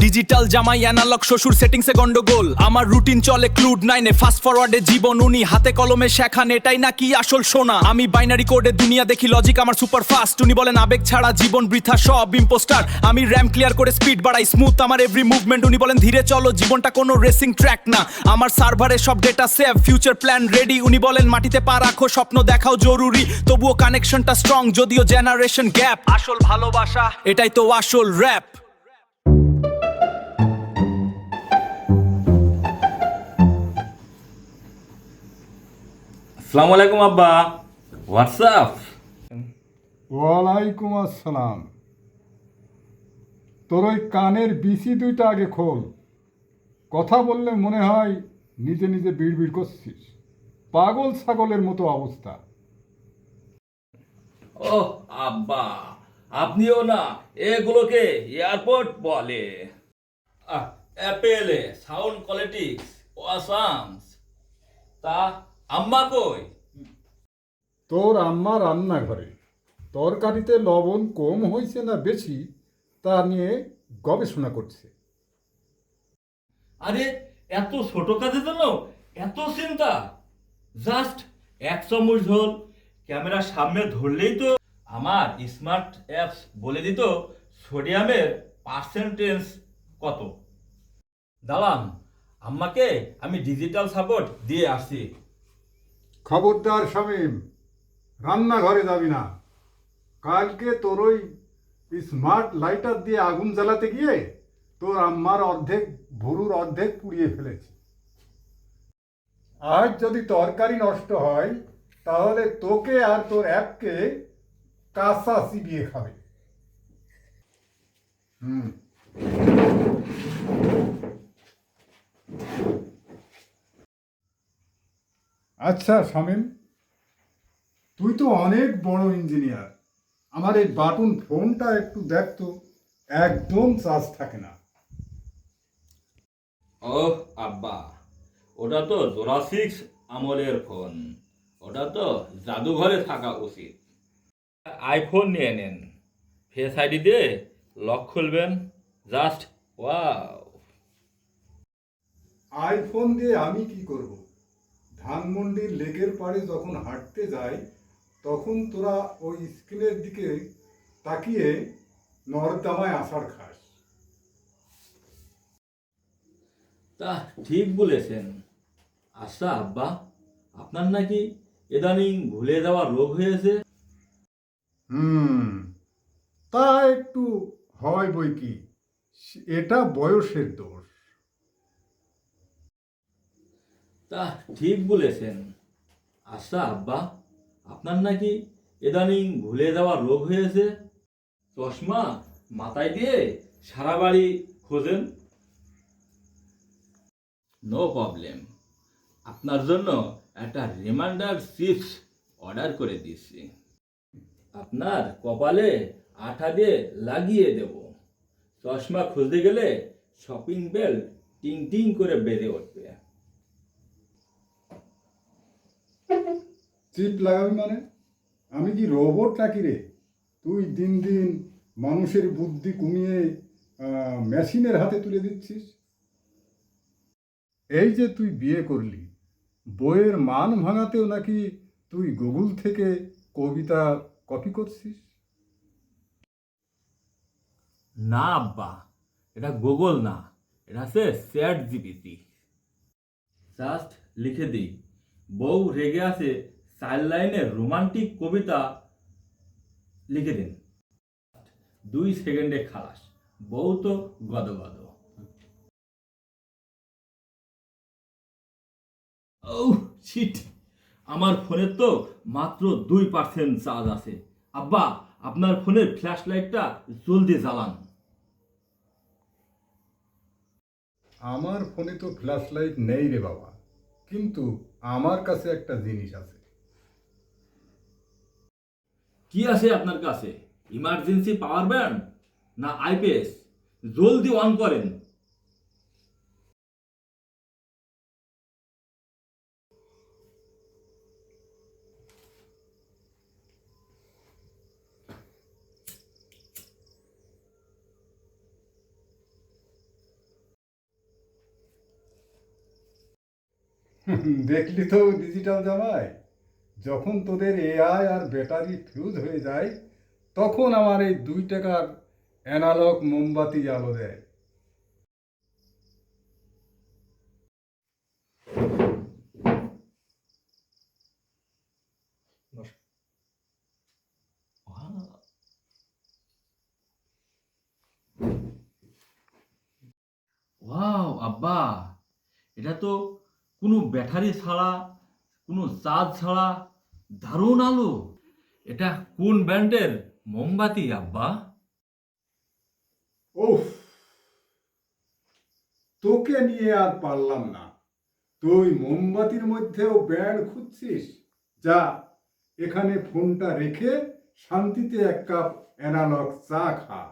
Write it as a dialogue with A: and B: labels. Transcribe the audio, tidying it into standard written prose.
A: Digital জামাই analogue শ্বশুর সেটিংসে গন্ডগোল। আমার রুটিন চলে ক্লুড 9-এ, ফাস্ট ফরওয়ার্ডে জীবন উনি হাতে কলমে শেখান, এটাই নাকি আসল সোনা। আমি বাইনারি কোডে দুনিয়া দেখি, লজিক আমার সুপার ফাস্ট। উনি বলেন আবেগ ছাড়া জীবন বৃথা, সব ইম্পোস্টার। আমি র্যাম ক্লিয়ার করে স্পিড বাড়াই, স্মুথ আমার এভরি মুভমেন্ট। উনি বলেন ধীরে চলো, জীবনটা কোনো রেসিং ট্র্যাক না। আমার সার্ভারে সব data save, future plan ready. উনি বলেন মাটিতে পা রাখো, স্বপ্ন দেখাও জরুরি, তবুও কানেকশনটা স্ট্রং যদিও জেনারেশন গ্যাপ। আসল ভালোবাসা এটাই তো আসল র‍্যাপ।
B: আসসালামু আলাইকুম আব্বা। হোয়াটসঅ্যাপ।
C: ওয়ালাইকুম আসসালাম। তোর ওই কানের বিসি দুইটা আগে খোল। কথা বললে মনে হয় নিজে নিজে বিড়বিড় করছিস, পাগল ছাগলের মতো অবস্থা।
B: ও আব্বা, আপনিও না এগুলোকে এয়ারপোর্ট বলে। অ্যাপেলে সাউন্ড কোয়ালিটিক্স অসামস। তা আম্মা কই?
C: তোর আম্মা রান্নাঘরে তরকারিতে লবণ কম হয়েছে না বেশি তা নিয়ে গবেষণা করছে।
B: আরে এত ছোট কাজের জন্য এত চিন্তা? জাস্ট এক চামচ ঝোল ক্যামেরার সামনে ধরলেই তো আমার স্মার্ট অ্যাপস বলে দিত সোডিয়ামের পার্সেন্টেজ কত। দাঁড়ান, আম্মাকে আমি ডিজিটাল সাপোর্ট দিয়ে আসছি।
C: খবরদার শামীম, রান্নাঘরে যাবি না। কালকে তোর ওই স্মার্ট লাইটার দিয়ে আগুন জ্বালাতে গিয়ে তোর আম্মার অর্ধেক ভুরুর অর্ধেক পুড়িয়ে ফেলেছি। আজ যদি তরকারি নষ্ট হয় তাহলে তোকে আর তোর অ্যাপকে কাঁচা চিবিয়ে খাবে। আচ্ছা শামীম, তুই তো অনেক বড় ইঞ্জিনিয়ার, আমার এই বাটন ফোনটা একটু দেখ তো, একদম চার্জ থাকে না।
B: ও আব্বা, ওটা তো জোরাসিক্স আমলের ফোন, ওটা তো জাদুঘরে থাকা উচিত। আইফোন নিয়ে নেন, ফেস আইডি দিয়ে লক খুলবেন, জাস্ট ওয়াও।
C: আইফোন দিয়ে আমি কি করব? ধানমন্ডির লেকের পাড়ে যখন হাঁটতে যাই তখন তোরা ওই স্ক্রিনের দিকে তাকিয়ে নর্দমায় আষাঢ় খাস।
B: তা ঠিক বলেছেন। আচ্ছা আব্বা, আপনার নাকি ইদানিং ভুলে যাওয়া রোগ হয়েছে?
C: তা একটু হয় বই কি, এটা বয়সের দোষ।
B: তা ঠিক বলেছেন। আচ্ছা আব্বা, আপনার নাকি ইদানিং ভুলে যাওয়া রোগ হয়েছে? চশমা মাথায় দিয়ে সারা বাড়ি খোঁজেন। নো প্রবলেম, আপনার জন্য একটা রিমাইন্ডার চিপস অর্ডার করে দিচ্ছি। আপনার কপালে আঠা দিয়ে লাগিয়ে দেব। চশমা খুঁজতে গেলে শপিং বেল টিং টিং করে বেজে উঠবে।
C: চিপ লাগাবি মানে? আমি কি রোবট নাকি রে? তুই দিন দিন মানুষের বুদ্ধি কমিয়ে মেশিনের হাতে তুলে দিচ্ছিস। এই যে তুই বিয়ে করলি, বইয়ের মান ভাঙাতেও নাকি তুই গুগল থেকে কবিতা কপি করছিস।
B: না আব্বা, এটা গুগল না, এটা হচ্ছে চ্যাট জিপিটি। জাস্ট লিখে দিই, বউ রেগে আছে 4 লাইনের রোমান্টিক কবিতা লিখে দিন, 2 সেকেন্ডে খালাস। বউ তো গদগদ। ও শিট, আমার ফোনের তো মাত্র 2% চার্জ আছে। আব্বা, আপনার ফোনের ফ্ল্যাশ লাইটটা জলদি জ্বালান।
C: আমার ফোনে তো ফ্ল্যাশ লাইট নেই রে বাবা, কিন্তু আমার কাছে একটা জিনিস আছে।
B: কি আছে আপনার কাছে? ইমার্জেন্সি পাওয়ার ব্যাংক না আইপিএস? জলদি অন করেন।
C: দেখলি তো ডিজিটাল জামাই, যখন তোদের এআই আর ব্যাটারি ফিউজ হয়ে যায় তখন আমার এই 2 টাকার অ্যানালগ মোমবাতি আলো দেয়।
B: ওয়াও আব্বা, এটা তো কোনো ব্যাটারি ছাড়া, কোনো চার্জ ছাড়া দারুণ আলো। এটা কোন ব্র্যান্ডের মোমবাতি আব্বা?
C: উফ, তোকে নিয়ে আর পারলাম না। তুই মোমবাতির মধ্যেও ব্যান্ড খুঁজছিস? যা, এখানে ফোনটা রেখে শান্তিতে 1 কাপ অ্যানালগ চা খা।